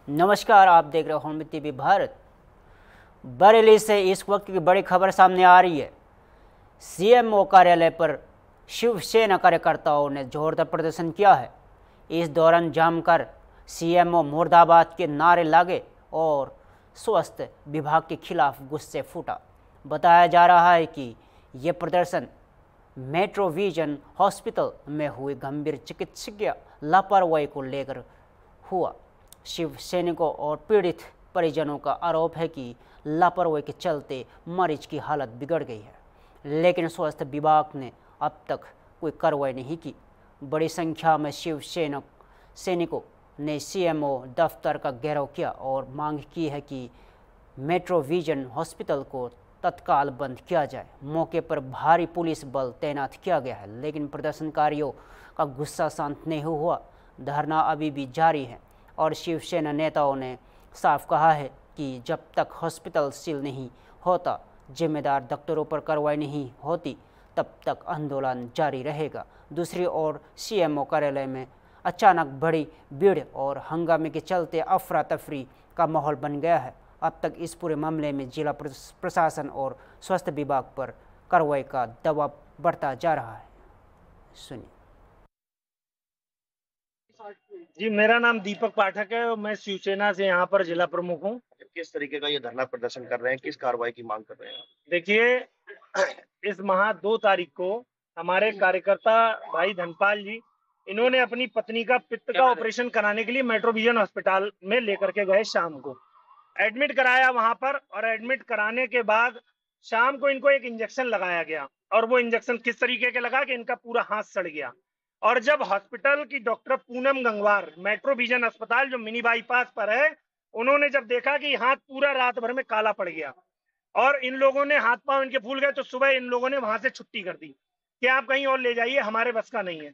नमस्कार, आप देख रहे हो होम टीवी भारत। बरेली से इस वक्त की बड़ी खबर सामने आ रही है। सीएमओ कार्यालय पर शिवसेना कार्यकर्ताओं ने जोरदार प्रदर्शन किया है। इस दौरान जमकर सीएमओ मुर्दाबाद के नारे लागे और स्वास्थ्य विभाग के खिलाफ गुस्से फूटा। बताया जा रहा है कि ये प्रदर्शन मेट्रो विजन हॉस्पिटल में हुई गंभीर चिकित्सकीय लापरवाही को लेकर हुआ। शिव सैनिकों और पीड़ित परिजनों का आरोप है कि लापरवाही के चलते मरीज की हालत बिगड़ गई है, लेकिन स्वास्थ्य विभाग ने अब तक कोई कार्रवाई नहीं की। बड़ी संख्या में शिव सैनिकों ने सीएमओ दफ्तर का घेराव किया और मांग की है कि मेट्रो विजन हॉस्पिटल को तत्काल बंद किया जाए। मौके पर भारी पुलिस बल तैनात किया गया है, लेकिन प्रदर्शनकारियों का गुस्सा शांत नहीं हुआ। धरना अभी भी जारी है और शिवसेना नेताओं ने साफ कहा है कि जब तक हॉस्पिटल सील नहीं होता, जिम्मेदार डॉक्टरों पर कार्रवाई नहीं होती, तब तक आंदोलन जारी रहेगा। दूसरी ओर सीएमओ कार्यालय में अचानक बड़ी भीड़ और हंगामे के चलते अफरा तफरी का माहौल बन गया है। अब तक इस पूरे मामले में जिला प्रशासन और स्वास्थ्य विभाग पर कार्रवाई का दबाव बढ़ता जा रहा है। सुनिए। जी, मेरा नाम दीपक पाठक है और मैं शिवसेना से यहाँ पर जिला प्रमुख हूँ। किस तरीके का ये धरना प्रदर्शन कर रहे हैं, किस कार्रवाई की मांग कर रहे हैं? देखिए, इस माह 2 तारीख को हमारे कार्यकर्ता भाई धनपाल जी, इन्होंने अपनी पत्नी का पित्त का ऑपरेशन कराने के लिए मेट्रो विजन अस्पताल में लेकर के गए। शाम को एडमिट कराया वहां पर, और एडमिट कराने के बाद शाम को इनको एक इंजेक्शन लगाया गया, और वो इंजेक्शन किस तरीके के लगा कि इनका पूरा हाथ सड़ गया। और जब हॉस्पिटल की doctor Poonam Gangwar metro vision अस्पताल जो मिनी बाईपास पर है, उन्होंने जब देखा कि हाथ पूरा रात भर में काला पड़ गया और इन लोगों ने हाथ पांव इनके फूल गए, तो सुबह इन लोगों ने वहां से छुट्टी कर दी कि आप कहीं और ले जाइए, हमारे बस का नहीं है।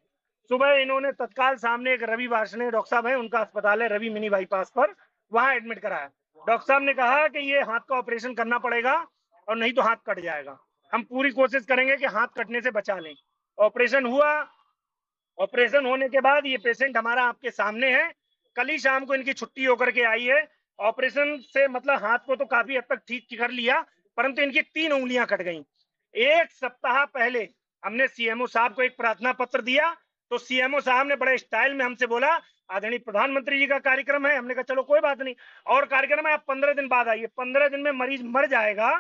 सुबह इन्होंने तत्काल सामने एक रवि वार्ष्णेय डॉक्टर साहब है, उनका अस्पताल है रवि मिनी बाईपास पर, वहां एडमिट कराया। डॉक्टर साहब ने कहा कि ये हाथ का ऑपरेशन करना पड़ेगा और नहीं तो हाथ कट जाएगा। हम पूरी कोशिश करेंगे कि हाथ कटने से बचा लें। ऑपरेशन हुआ। ऑपरेशन होने के बाद ये पेशेंट हमारा आपके सामने है। कल ही शाम को इनकी छुट्टी होकर के आई है। ऑपरेशन से मतलब हाथ को तो काफी हद तक ठीक कर लिया, परंतु इनकी 3 उंगलियां कट गईं। 1 सप्ताह पहले हमने सीएमओ साहब को एक प्रार्थना पत्र दिया, तो सीएमओ साहब ने बड़े स्टाइल में हमसे बोला, आदरणीय प्रधानमंत्री जी का कार्यक्रम है। हमने कहा चलो कोई बात नहीं, और कार्यक्रम है, आप 15 दिन बाद आइए। 15 दिन में मरीज मर जाएगा।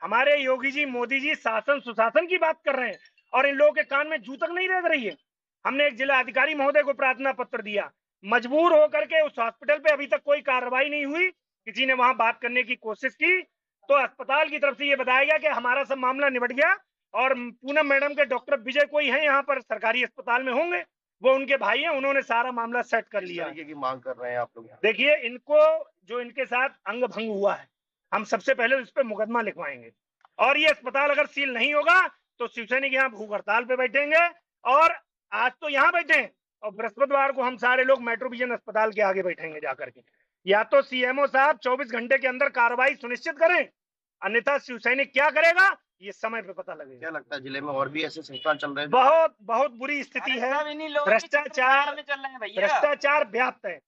हमारे योगी जी, मोदी जी शासन सुशासन की बात कर रहे हैं और इन लोगों के कान में जू तक नहीं लग रही है। हमने एक जिला अधिकारी महोदय को प्रार्थना पत्र दिया। मजबूर होकर के उस हॉस्पिटल पे अभी तक कोई कार्रवाई नहीं हुई। किसी ने वहां बात करने की कोशिश की तो अस्पताल की तरफ से ये बताया गया कि हमारा सब मामला निबट गया, और पूनम मैडम के डॉक्टर विजय कोई है यहाँ पर सरकारी अस्पताल में होंगे, वो उनके भाई हैं, उन्होंने सारा मामला सेट कर लिया। तरीके की मांग कर रहे हैं आप लोग? देखिए, इनको जो इनके साथ अंग भंग हुआ है, हम सबसे पहले इस पर मुकदमा लिखवाएंगे, और ये अस्पताल अगर सील नहीं होगा तो शिवसैनिक यहाँ भूख हड़ताल पे बैठेंगे। और आज तो यहाँ बैठे हैं और बृहस्पतिवार को हम सारे लोग मेट्रो विजन अस्पताल के आगे बैठेंगे जाकर के। या तो सीएमओ साहब 24 घंटे के अंदर कार्रवाई सुनिश्चित करें, अन्यथा शिवसैनिक क्या करेगा ये समय पे पता लगेगा। क्या लगता है जिले में और भी ऐसे संस्थान चल रहे हैं? बहुत बहुत बुरी स्थिति है। भ्रष्टाचार व्याप्त है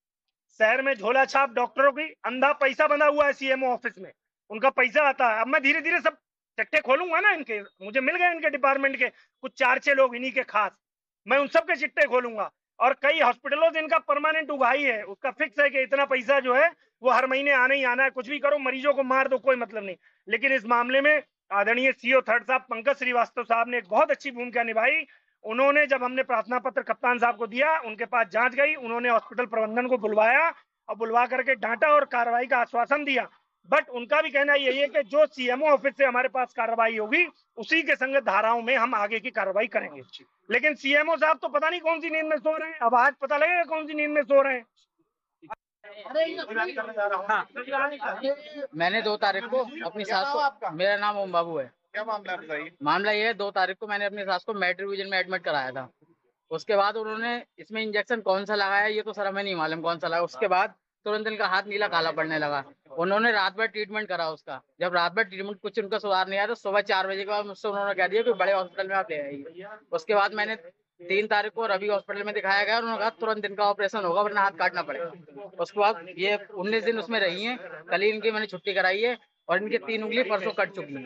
शहर में। झोला छाप डॉक्टरों की अंधा पैसा बंधा हुआ है सीएमओ ऑफिस में, उनका पैसा आता है। अब मैं धीरे धीरे सब चट्टे खोलूंगा ना इनके, मुझे मिल गए इनके डिपार्टमेंट के कुछ 4-6 लोग इन्हीं के खास, मैं उन सब के चिट्टे खोलूंगा। और कई हॉस्पिटलों से इनका परमानेंट उगाही है, उसका फिक्स है कि इतना पैसा जो है वो हर महीने आना ही आना है। कुछ भी करो, मरीजों को मार दो, कोई मतलब नहीं। लेकिन इस मामले में आदरणीय सीओ थर्ड साहब पंकज श्रीवास्तव साहब ने एक बहुत अच्छी भूमिका निभाई। उन्होंने जब हमने प्रार्थना पत्र कप्तान साहब को दिया, उनके पास जांच गई, उन्होंने हॉस्पिटल प्रबंधन को बुलवाया और बुलवा करके डांटा और कार्रवाई का आश्वासन दिया। बट उनका भी कहना यही है कि जो सीएमओ ऑफिस से हमारे पास कार्रवाई होगी उसी के संगत धाराओं में हम आगे की कार्रवाई करेंगे। लेकिन सीएमओ साहब तो पता नहीं कौन सी नींद में सो रहे हैं। अब आज पता लगेगा कौन सी नींद में सो रहे हैं। मैंने 2 तारीख को अपनी सास को, मेरा नाम ओम बाबू है। क्या मामला है बताइए? मामला ये है, 2 तारीख को मैंने अपनी सास को मेट्रो विजन में एडमिट कराया था। उसके बाद उन्होंने इसमें इंजेक्शन कौन सा लगाया ये तो सर हमें नहीं मालूम कौन सा लगा। उसके बाद तुरंत इनका हाथ नीला काला पड़ने लगा। उन्होंने रात भर ट्रीटमेंट करा उसका। जब रात भर ट्रीटमेंट कुछ उनका सुधार नहीं आया तो सुबह 4 बजे के बाद मुझसे उन्होंने कह दिया कि बड़े हॉस्पिटल में आप ले आइए। उसके बाद मैंने 3 तारीख को रवि हॉस्पिटल में दिखाया गया और उन्होंने कहा तुरंत इनका ऑपरेशन होगा वरना हाथ काटना पड़ेगा। उसके बाद ये 19 दिन उसमें रही हैं। कल ही इनकी मैंने छुट्टी कराई है और इनकी 3 उंगली परसों कट चुकी है।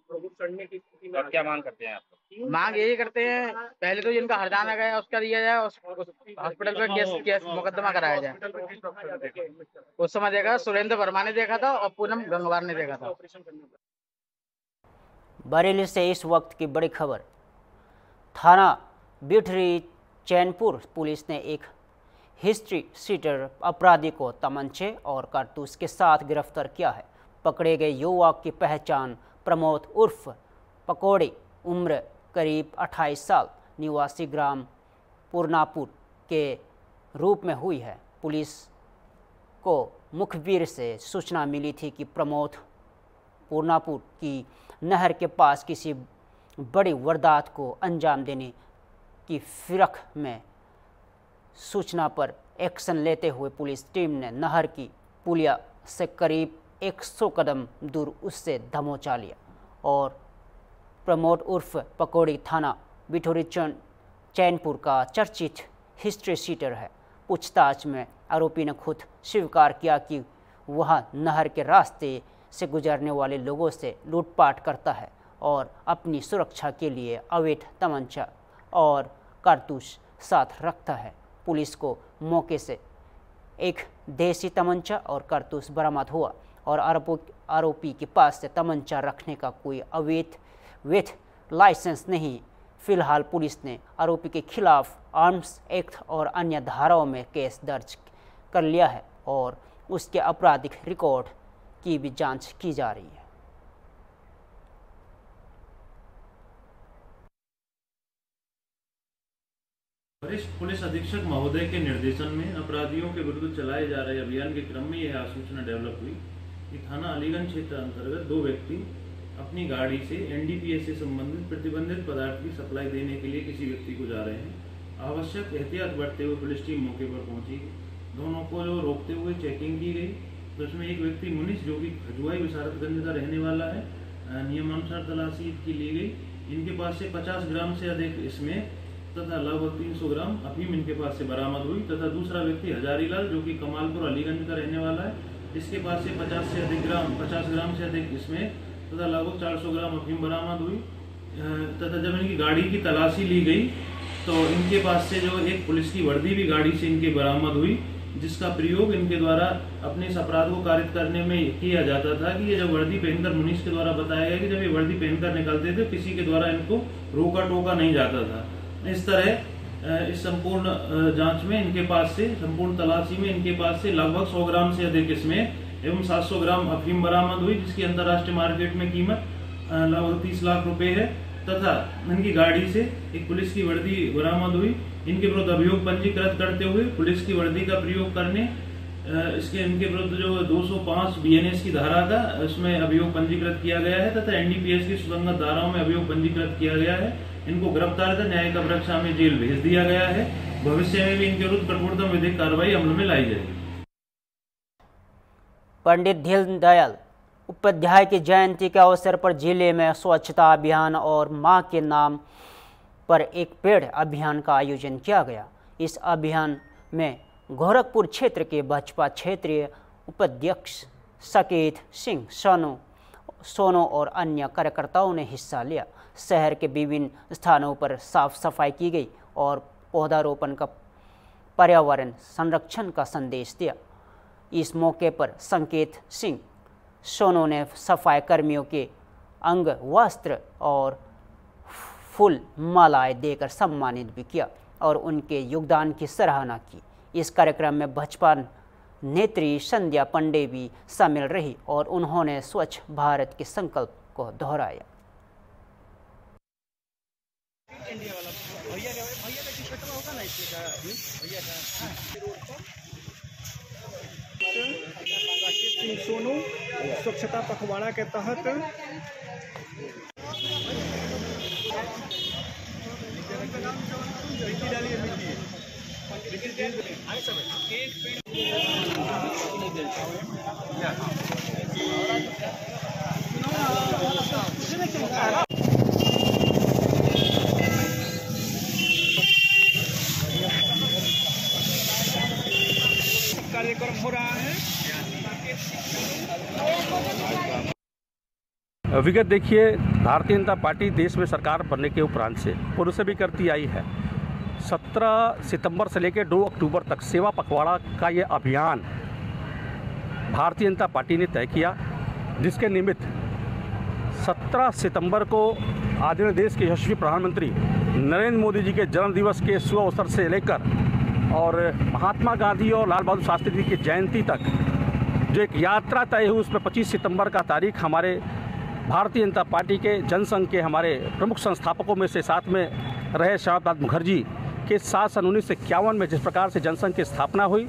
और क्या मांग करते हैं आप? मांग यही करते हैं, पहले तो जिनका हरजाना गया उसका दिया जाए, हॉस्पिटल पे केस मुकदमा कराया जाए। उस समय देखा सुरेंद्र वर्मा ने देखा था और पूनम गंगवार ने देखा था। बरेली से इस वक्त की बड़ी खबर। थाना बिठरी चैनपुर पुलिस ने एक हिस्ट्री सीटर अपराधी को तमंचे और कारतूस के साथ गिरफ्तार किया है। पकड़े गए युवक की पहचान प्रमोद उर्फ पकौड़ी, उम्र करीब 28 साल, निवासी ग्राम पूर्णापुर के रूप में हुई है। पुलिस को मुखबिर से सूचना मिली थी कि प्रमोद पूर्णापुर की नहर के पास किसी बड़ी वारदात को अंजाम देने की फिरक में। सूचना पर एक्शन लेते हुए पुलिस टीम ने नहर की पुलिया से करीब 100 कदम दूर उससे दबोचा लिया और प्रमोद उर्फ पकौड़ी थाना बिठोरी चैनपुर का चर्चित हिस्ट्री सीटर है। पूछताछ में आरोपी ने खुद स्वीकार किया कि वह नहर के रास्ते से गुजरने वाले लोगों से लूटपाट करता है और अपनी सुरक्षा के लिए अवैध तमंचा और कारतूस साथ रखता है। पुलिस को मौके से एक देसी तमंचा और कारतूस बरामद हुआ और आरोपी के पास से तमंचा रखने का कोई अवैध लाइसेंस नहीं। फिलहाल पुलिस ने आरोपी के खिलाफ आर्म्स एक्ट और अन्य धाराओं में केस दर्ज कर लिया है और उसके आपराधिक रिकॉर्ड की भी जांच की जा रही है। वरिष्ठ पुलिस अधीक्षक महोदय के निर्देशन में अपराधियों के विरुद्ध चलाए जा रहे अभियान के क्रम में यह सूचना डेवलप हुई कि थाना अलीगंज क्षेत्र अंतर्गत 2 व्यक्ति अपनी गाड़ी से एनडीपीएस से संबंधित प्रतिबंधित पदार्थ की सप्लाई देने के लिए किसी व्यक्ति को जा रहे हैं। आवश्यक एहतियात बरतते हुए पुलिस टीम मौके पर पहुंची। दोनों को रोकते हुए चेकिंग की गई तो उसमें एक व्यक्ति मुनीष जो कि खजुआई विशारतगंज का रहने वाला है, नियमानुसार तलाशी की ली गई। इनके पास से 50 ग्राम से अधिक इसमें तथा लगभग 300 ग्राम अफीम इनके पास से बरामद हुई तथा दूसरा व्यक्ति हजारीलाल जो कि कमालपुर अलीगंज का रहने वाला है, इसके पास से 50 ग्राम से अधिक इसमें तथा लगभग 400 ग्राम अफीम बरामद हुई। तथा जब इनकी गाड़ी की तलाशी ली गई तो इनके पास से जो एक पुलिस की वर्दी भी गाड़ी से इनके बरामद हुई, जिसका प्रयोग इनके द्वारा अपने इस अपराध को कारित करने में किया जाता था कि ये जब वर्दी पहनकर मुनीष के द्वारा बताया गया कि जब ये वर्दी पहनकर निकलते थे किसी के द्वारा इनको रोका टोका नहीं जाता था। इस तरह इस संपूर्ण जांच में इनके पास से संपूर्ण तलाशी में इनके पास से लगभग 100 ग्राम से अधिक इसमें एवं 700 ग्राम अफीम बरामद हुई, जिसकी अंतर्राष्ट्रीय मार्केट में कीमत लगभग 30 लाख रुपए है। तथा इनकी गाड़ी से एक पुलिस की वर्दी बरामद हुई। इनके विरुद्ध अभियोग पंजीकृत करते हुए पुलिस की वर्दी का प्रयोग करने इनके विरुद्ध जो 205 बीएनएस की धारा का उसमें अभियोग पंजीकृत किया गया है तथा एनडीपीएस की सुसंगत धाराओं में अभियोग पंजीकृत किया गया है। इनको गिरफ्तार कर न्यायिक अपरक्षा में जेल भेज दिया गया है। भविष्य में भी इनके विरुद्ध कठोरतम विधिक कार्रवाई अमल में लाई जाएगी। पंडित दीनदयाल उपाध्याय की जयंती के अवसर पर जिले में स्वच्छता अभियान और मां के नाम पर एक पेड़ अभियान का आयोजन किया गया। इस अभियान में गोरखपुर क्षेत्र के भाजपा क्षेत्रीय उपाध्यक्ष साकेत सिंह सोनो और अन्य कार्यकर्ताओं ने हिस्सा लिया। शहर के विभिन्न स्थानों पर साफ सफाई की गई और पौधारोपण का पर्यावरण संरक्षण का संदेश दिया। इस मौके पर साकेत सिंह सोनो ने सफाई कर्मियों के अंग वस्त्र और फूल मालाएं देकर सम्मानित भी किया और उनके योगदान की सराहना की। इस कार्यक्रम में भाजपा नेत्री संध्या पांडे भी शामिल रही और उन्होंने स्वच्छ भारत के संकल्प को दोहराया। सोनू स्वच्छता पखवाड़ा के तहत कार्यक्रम हो रहा है। विगत देखिए, भारतीय जनता पार्टी देश में सरकार बनने के उपरांत से पूर्व से भी करती आई है। 17 सितंबर से लेकर 2 अक्टूबर तक सेवा पखवाड़ा का ये अभियान भारतीय जनता पार्टी ने तय किया, जिसके निमित्त 17 सितंबर को आदरणीय देश के यशस्वी प्रधानमंत्री नरेंद्र मोदी जी के जन्म दिवस के शुभ अवसर से लेकर और महात्मा गांधी और लाल बहादुर शास्त्री जी की जयंती तक जो एक यात्रा तय हुई, उसमें 25 सितंबर का तारीख हमारे भारतीय जनता पार्टी के जनसंघ के हमारे प्रमुख संस्थापकों में से साथ में रहे श्यामा प्रसाद मुखर्जी के साथ सन 1951 में जिस प्रकार से जनसंघ की स्थापना हुई,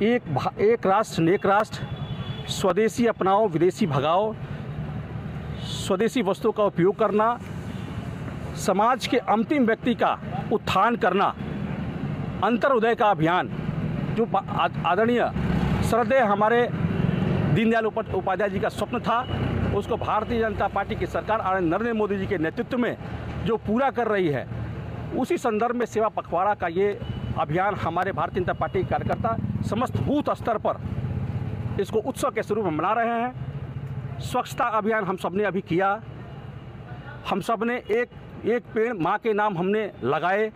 एक राष्ट्र नेक राष्ट्र, स्वदेशी अपनाओ विदेशी भगाओ, स्वदेशी वस्तुओं का उपयोग करना, समाज के अंतिम व्यक्ति का उत्थान करना, अंतर्उदय का अभियान जो आदरणीय श्रद्धेय हमारे दीनदयाल उपाध्याय जी का स्वप्न था, उसको भारतीय जनता पार्टी की सरकार आदरणीय नरेंद्र मोदी जी के नेतृत्व में जो पूरा कर रही है, उसी संदर्भ में सेवा पखवाड़ा का ये अभियान हमारे भारतीय जनता पार्टी के कार्यकर्ता समस्त बूथ स्तर पर इसको उत्सव के स्वरूप में मना रहे हैं। स्वच्छता अभियान हम सब ने अभी किया, हम सब ने एक पेड़ माँ के नाम हमने लगाए।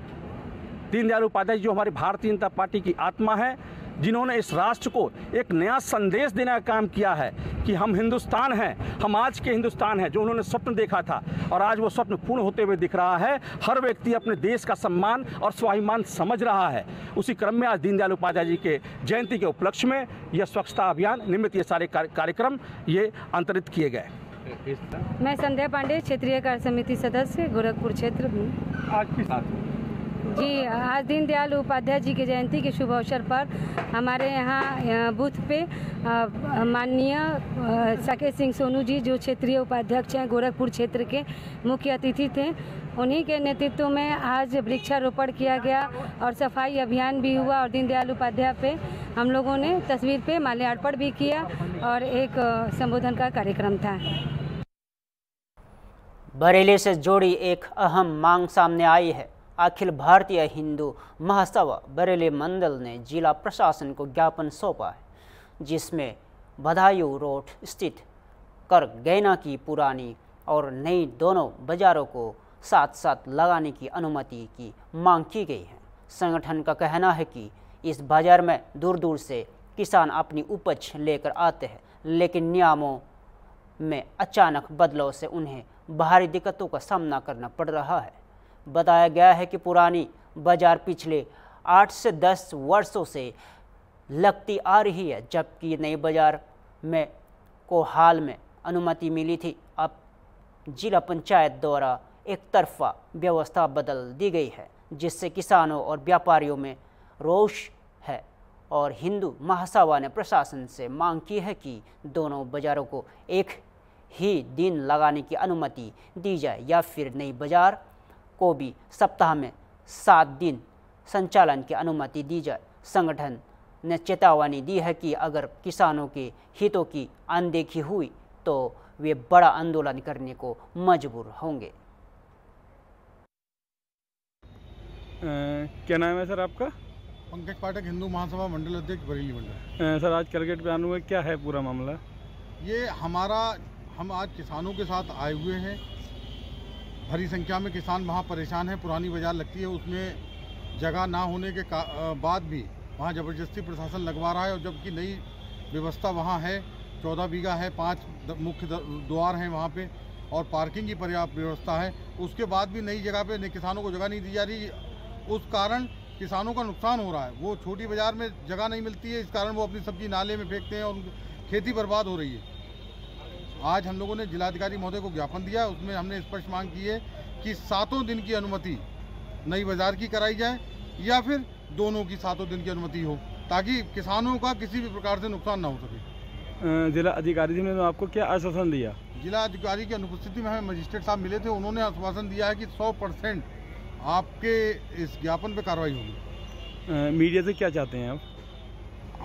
दीनदयाल उपाध्याय जो हमारी भारतीय जनता पार्टी की आत्मा है, जिन्होंने इस राष्ट्र को एक नया संदेश देने का काम किया है कि हम हिंदुस्तान हैं, हम आज के हिंदुस्तान हैं, जो उन्होंने स्वप्न देखा था और आज वो स्वप्न पूर्ण होते हुए दिख रहा है। हर व्यक्ति अपने देश का सम्मान और स्वाभिमान समझ रहा है। उसी क्रम में आज दीनदयाल उपाध्याय जी के जयंती के उपलक्ष्य में यह स्वच्छता अभियान निमित्त ये सारे कार्यक्रम ये अंतरित किए गए। मैं संध्या पांडे, क्षेत्रीय कार्य समिति सदस्य, गोरखपुर क्षेत्र। आज की साथ जी, आज दीनदयाल उपाध्याय जी के जयंती के शुभ अवसर पर हमारे यहाँ बूथ पे माननीय साकेत सिंह सोनू जी, जो क्षेत्रीय उपाध्यक्ष हैं गोरखपुर क्षेत्र के, मुख्य अतिथि थे। उन्हीं के नेतृत्व में आज वृक्षारोपण किया गया और सफाई अभियान भी हुआ और दीनदयाल उपाध्याय पे हम लोगों ने तस्वीर पे माल्यार्पण भी किया और एक संबोधन का कार्यक्रम था। बरेली से जुड़ी एक अहम मांग सामने आई है। अखिल भारतीय हिंदू महासभा बरेली मंडल ने जिला प्रशासन को ज्ञापन सौंपा है, जिसमें बदायूं रोड स्थित कर गैना की पुरानी और नई दोनों बाजारों को साथ साथ लगाने की अनुमति की मांग की गई है। संगठन का कहना है कि इस बाजार में दूर दूर से किसान अपनी उपज लेकर आते हैं, लेकिन नियमों में अचानक बदलाव से उन्हें भारी दिक्कतों का सामना करना पड़ रहा है। बताया गया है कि पुरानी बाजार पिछले 8 से 10 वर्षों से लगती आ रही है, जबकि नई बाजार में को हाल में अनुमति मिली थी। अब जिला पंचायत द्वारा एक तरफा व्यवस्था बदल दी गई है, जिससे किसानों और व्यापारियों में रोष है और हिंदू महासभा ने प्रशासन से मांग की है कि दोनों बाजारों को एक ही दिन लगाने की अनुमति दी जाए या फिर नई बाजार को भी सप्ताह में 7 दिन संचालन की अनुमति दी जाए। संगठन ने चेतावनी दी है कि अगर किसानों के हितों की अनदेखी हुई तो वे बड़ा आंदोलन करने को मजबूर होंगे। क्या नाम है सर आपका? पंकज पाठक, हिंदू महासभा मंडल अध्यक्ष बरेली मंडल। सर आज कैलगेट पे आने हुए, क्या है पूरा मामला? ये हम आज किसानों के साथ आए हुए हैं। भारी संख्या में किसान वहाँ परेशान हैं। पुरानी बाजार लगती है, उसमें जगह ना होने के बाद भी वहाँ ज़बरदस्ती प्रशासन लगवा रहा है, और जबकि नई व्यवस्था वहाँ है। 14 बीघा है, 5 मुख्य द्वार हैं वहाँ पे और पार्किंग की पर्याप्त व्यवस्था है। उसके बाद भी नई जगह पे किसानों को जगह नहीं दी जा रही। उस कारण किसानों का नुकसान हो रहा है। वो छोटी बाजार में जगह नहीं मिलती है, इस कारण वो अपनी सब्जी नाले में फेंकते हैं और उनकी खेती बर्बाद हो रही है। आज हम लोगों ने जिलाधिकारी महोदय को ज्ञापन दिया, उसमें हमने स्पष्ट मांग की है कि 7 दिन की अनुमति नई बाजार की कराई जाए या फिर दोनों की 7 दिन की अनुमति हो, ताकि किसानों का किसी भी प्रकार से नुकसान ना हो सके। जिला अधिकारी जी ने तो आपको क्या आश्वासन दिया? जिला अधिकारी की अनुपस्थिति में हमें मजिस्ट्रेट साहब मिले थे, उन्होंने आश्वासन दिया है कि 100% आपके इस ज्ञापन पर कार्रवाई होगी। मीडिया से क्या चाहते हैं आप?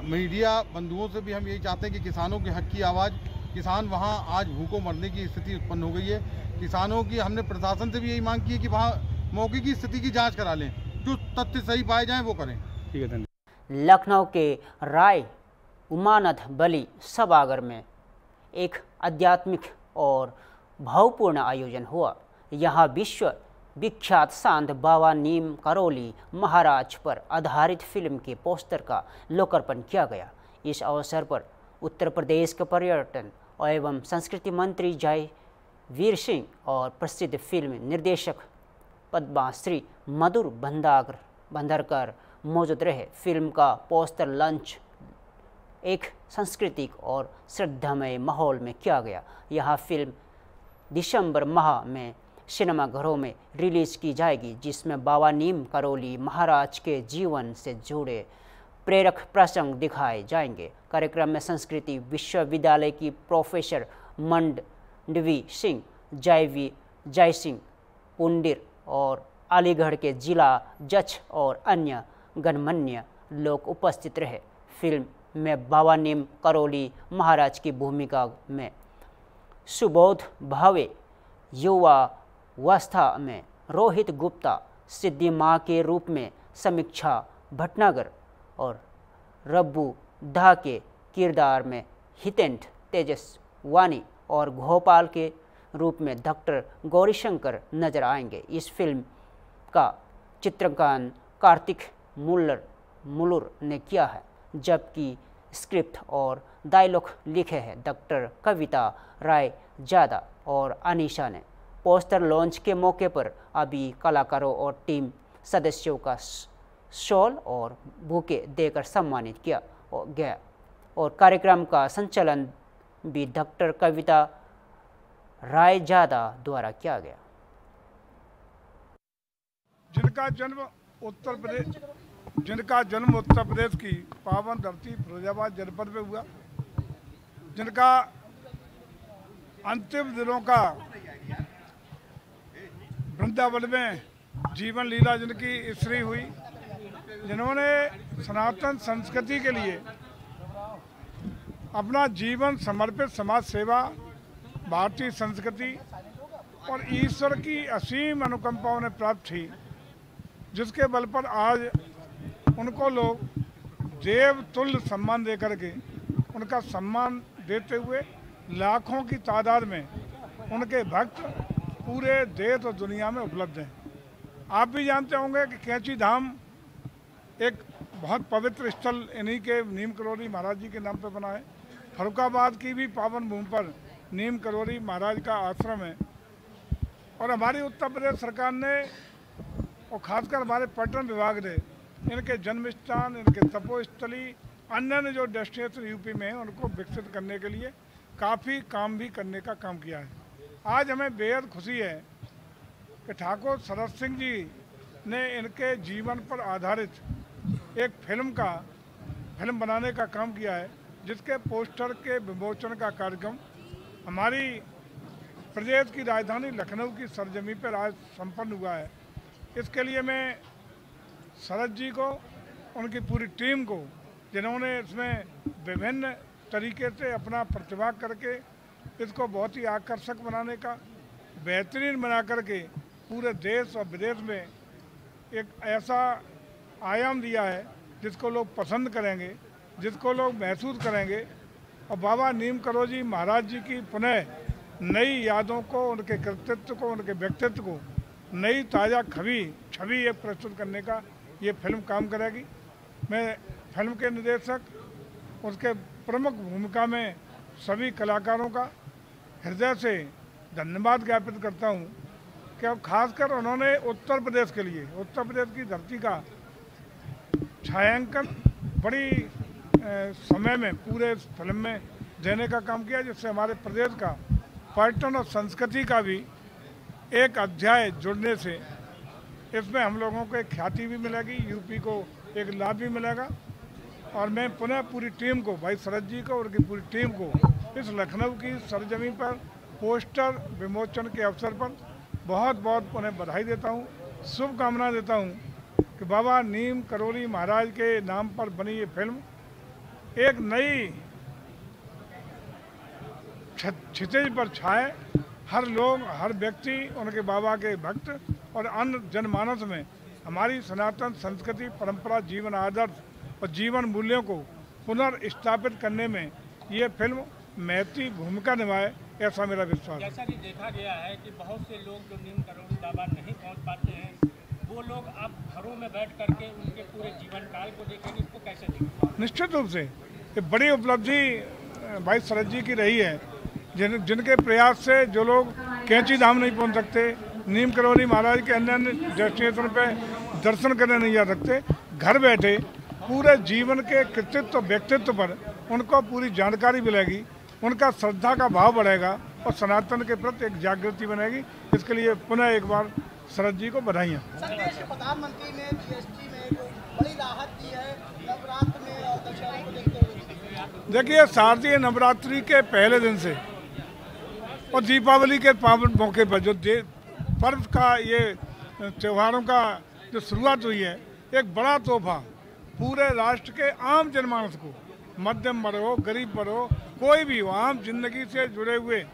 मीडिया बंधुओं से भी हम यही चाहते हैं कि किसानों के हक की आवाज़, किसान वहाँ आज भूखों मरने की स्थिति उत्पन्न हो गई है। किसानों की हमने प्रशासन से भी यही मांग की है कि वहाँ मौके की स्थिति की जांच करा लें, जो तथ्य सही पाए जाएं वो करें। ठीक है, धन्यवाद। लखनऊ के राय उमानंद बली सभागार में एक आध्यात्मिक और भावपूर्ण आयोजन हुआ। यहाँ विश्व विख्यात संत बाबा नीम करोली महाराज पर आधारित फिल्म के पोस्टर का लोकार्पण किया गया। इस अवसर पर उत्तर प्रदेश के पर्यटन एवं संस्कृति मंत्री जय वीर सिंह और प्रसिद्ध फिल्म निर्देशक पद्मश्री मधुर भंडारकर मौजूद रहे। फिल्म का पोस्टर लॉन्च एक सांस्कृतिक और श्रद्धामय माहौल में किया गया। यह फिल्म दिसंबर माह में सिनेमाघरों में रिलीज की जाएगी, जिसमें बाबा नीम करोली महाराज के जीवन से जुड़े प्रेरक प्रसंग दिखाए जाएंगे। कार्यक्रम में संस्कृति विश्वविद्यालय की प्रोफेसर मंडवी सिंह, जय सिंह पुंडिर और अलीगढ़ के जिला जज और अन्य गणमान्य लोग उपस्थित रहे। फिल्म में बाबा नीम करोली महाराज की भूमिका में सुबोध भावे, युवावस्था में रोहित गुप्ता, सिद्धि माँ के रूप में समीक्षा भटनागर और रब्बू दा के किरदार में हितेंद्र तेजस्वानी और भोपाल के रूप में डॉक्टर गौरीशंकर नजर आएंगे। इस फिल्म का चित्रांकन कार्तिक मुल्लर ने किया है, जबकि स्क्रिप्ट और डायलॉग लिखे हैं डॉक्टर कविता राय जादा और अनीशा ने। पोस्टर लॉन्च के मौके पर अभी कलाकारों और टीम सदस्यों का शॉल और बुके देकर सम्मानित किया गया और कार्यक्रम का संचालन भी डॉक्टर कविता रायजादा द्वारा किया गया। जिनका जन्म उत्तर प्रदेश की पावन धरती फिरोजाबाद जनपद में हुआ, जिनका अंतिम दिनों का वृंदावन में जीवन लीला जिनकी स्त्री हुई, जिन्होंने सनातन संस्कृति के लिए अपना जीवन समर्पित, समाज सेवा, भारतीय संस्कृति और ईश्वर की असीम अनुकंपा उन्हें प्राप्त थी, जिसके बल पर आज उनको लोग देव तुल्य सम्मान दे करके उनका सम्मान देते हुए लाखों की तादाद में उनके भक्त पूरे देश और दुनिया में उपलब्ध हैं। आप भी जानते होंगे कि कैंची धाम एक बहुत पवित्र स्थल इन्हीं के नीम करोली महाराज जी के नाम पर बना है। फरुखाबाद की भी पावन भूमि पर नीम करोली महाराज का आश्रम है और हमारी उत्तर प्रदेश सरकार ने और खासकर हमारे पर्यटन विभाग ने इनके जन्म स्थान, इनके तपोस्थली, अन्य जो डेस्टिनेशन यूपी में है उनको विकसित करने के लिए काफ़ी काम भी करने का काम किया है। आज हमें बेहद खुशी है कि ठाकुर शरद सिंह जी ने इनके जीवन पर आधारित एक फिल्म बनाने का काम किया है, जिसके पोस्टर के विमोचन का कार्यक्रम हमारी प्रदेश की राजधानी लखनऊ की सरजमी पर आज संपन्न हुआ है। इसके लिए मैं शरद जी को, उनकी पूरी टीम को, जिन्होंने इसमें विभिन्न तरीके से अपना प्रतिभा करके इसको बहुत ही आकर्षक बनाने का, बेहतरीन बना करके पूरे देश और विदेश में एक ऐसा आयाम दिया है जिसको लोग पसंद करेंगे, जिसको लोग महसूस करेंगे और बाबा नीम करोली महाराज जी की पुनः नई यादों को, उनके कृतित्व को, उनके व्यक्तित्व को नई ताज़ा छवि एक प्रस्तुत करने का ये फिल्म काम करेगी। मैं फिल्म के निर्देशक, उसके प्रमुख भूमिका में सभी कलाकारों का हृदय से धन्यवाद ज्ञापित करता हूँ कि अब खासकर उन्होंने उत्तर प्रदेश के लिए, उत्तर प्रदेश की धरती का छायांकन बड़ी समय में पूरे फिल्म में देने का काम किया, जिससे हमारे प्रदेश का पर्यटन और संस्कृति का भी एक अध्याय जुड़ने से इसमें हम लोगों को एक ख्याति भी मिलेगी, यूपी को एक लाभ भी मिलेगा। और मैं पुनः पूरी टीम को, भाई शरद जी को और उनकी पूरी टीम को इस लखनऊ की सरजमी पर पोस्टर विमोचन के अवसर पर बहुत बहुत उन्हें बधाई देता हूँ, शुभकामना देता हूँ कि बाबा नीम करोली महाराज के नाम पर बनी ये फिल्म एक नई क्षितिज पर छाए, हर लोग, हर व्यक्ति, उनके बाबा के भक्त और अन्य जनमानस में हमारी सनातन संस्कृति, परंपरा, जीवन आदर्श और जीवन मूल्यों को पुनर्स्थापित करने में ये फिल्म महती भूमिका निभाए, ऐसा मेरा विश्वास है। जैसा कि देखा गया है कि बहुत से लोग जो निम्न करोड़ दावा नहीं पहुंच पाते हैं, वो लोग अब घरों में बैठ करके उनके पूरे जीवन काल को देखेंगे, इसको कैसे देखेंगे? निश्चित रूप से ये बड़ी उपलब्धि भाई शरद जी की रही है, जिनके प्रयास से जो लोग कैंची धाम नहीं पहुंच सकते, नीम करौली महाराज के अन्य अन्य डेस्टिनेशन पे दर्शन करने नहीं जा सकते, घर बैठे पूरे जीवन के कृतित्व व्यक्तित्व पर उनको पूरी जानकारी मिलेगी, उनका श्रद्धा का भाव बढ़ेगा और सनातन के प्रति एक जागृति बनेगी। इसके लिए पुनः एक बार शरद जी को बधाइयाँ। प्रधानमंत्री ने जीएसटी में बड़ी राहत दी है नवरात्र में और दशहरे को देखते हुए। देखिए, शारदीय नवरात्रि के पहले दिन से और दीपावली के पावन मौके पर जो पर्व का ये त्योहारों का जो शुरुआत हुई है, एक बड़ा तोहफा पूरे राष्ट्र के आम जनमानस को, मध्यम वर्ग हो, गरीब वर्ग हो, कोई भी हो, आम जिंदगी से जुड़े हुए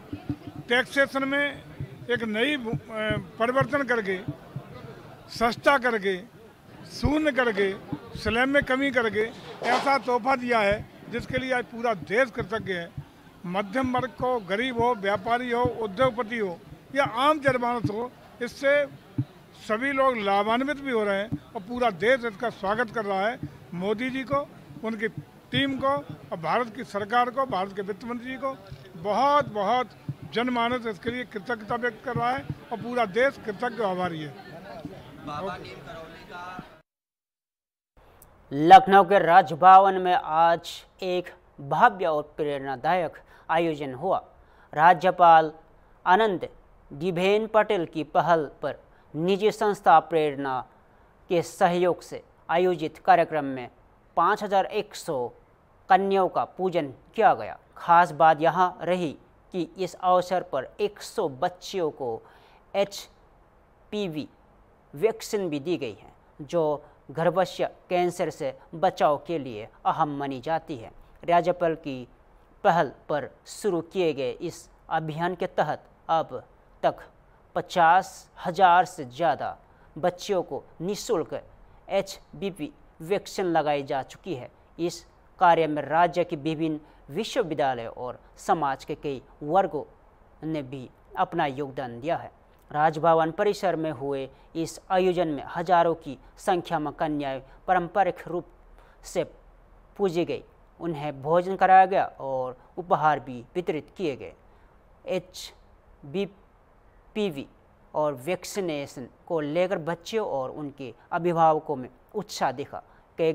टैक्सेशन में एक नई परिवर्तन करके, सस्ता करके, शून्य करके, स्लैब में कमी करके ऐसा तोहफा दिया है जिसके लिए आज पूरा देश कृतज्ञ है। मध्यम वर्ग को, गरीब हो, व्यापारी हो, उद्योगपति हो या आम जनमानस हो, इससे सभी लोग लाभान्वित भी हो रहे हैं और पूरा देश इसका स्वागत कर रहा है। मोदी जी को, उनकी टीम को और भारत की सरकार को, भारत के वित्त मंत्री जी को बहुत बहुत जनमानस इसके लिए कृतज्ञता व्यक्त कर रहा है और पूरा देश कृतज्ञ आभारी है। लखनऊ के राजभवन में आज एक भव्य और प्रेरणादायक आयोजन हुआ। राज्यपाल आनंदीबेन पटेल की पहल पर निजी संस्था प्रेरणा के सहयोग से आयोजित कार्यक्रम में 5100 कन्याओं का पूजन किया गया। खास बात यहाँ रही कि इस अवसर पर 100 बच्चियों को HPV वैक्सीन भी दी गई है, जो गर्भाशय कैंसर से बचाव के लिए अहम मानी जाती है। राज्यपाल की पहल पर शुरू किए गए इस अभियान के तहत अब तक 50,000 से ज़्यादा बच्चियों को निःशुल्क HPV वैक्सीन लगाई जा चुकी है। इस कार्य में राज्य के विभिन्न विश्वविद्यालयों और समाज के कई वर्गों ने भी अपना योगदान दिया है। राजभवन परिसर में हुए इस आयोजन में हजारों की संख्या में कन्याएं पारंपरिक रूप से पूजी गई, उन्हें भोजन कराया गया और उपहार भी वितरित किए गए। HPV और वैक्सीनेशन को लेकर बच्चों और उनके अभिभावकों में उत्साह दिखा। कई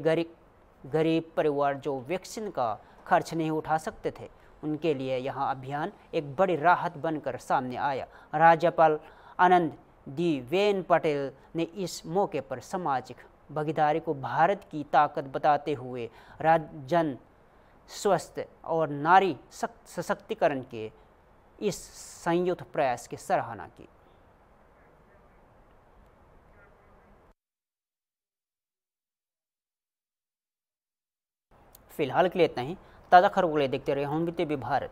गरीब परिवार जो वैक्सीन का खर्च नहीं उठा सकते थे, उनके लिए यहां अभियान एक बड़ी राहत बनकर सामने आया। राज्यपाल आनंदीबेन पटेल ने इस मौके पर सामाजिक भागीदारी को भारत की ताकत बताते हुए जन स्वास्थ्य और नारी सशक्तिकरण के इस संयुक्त प्रयास की सराहना की। फिलहाल के लिए इतना ही। ताज़ा खबरों के लिए देखते रहिए होम टीवी भारत।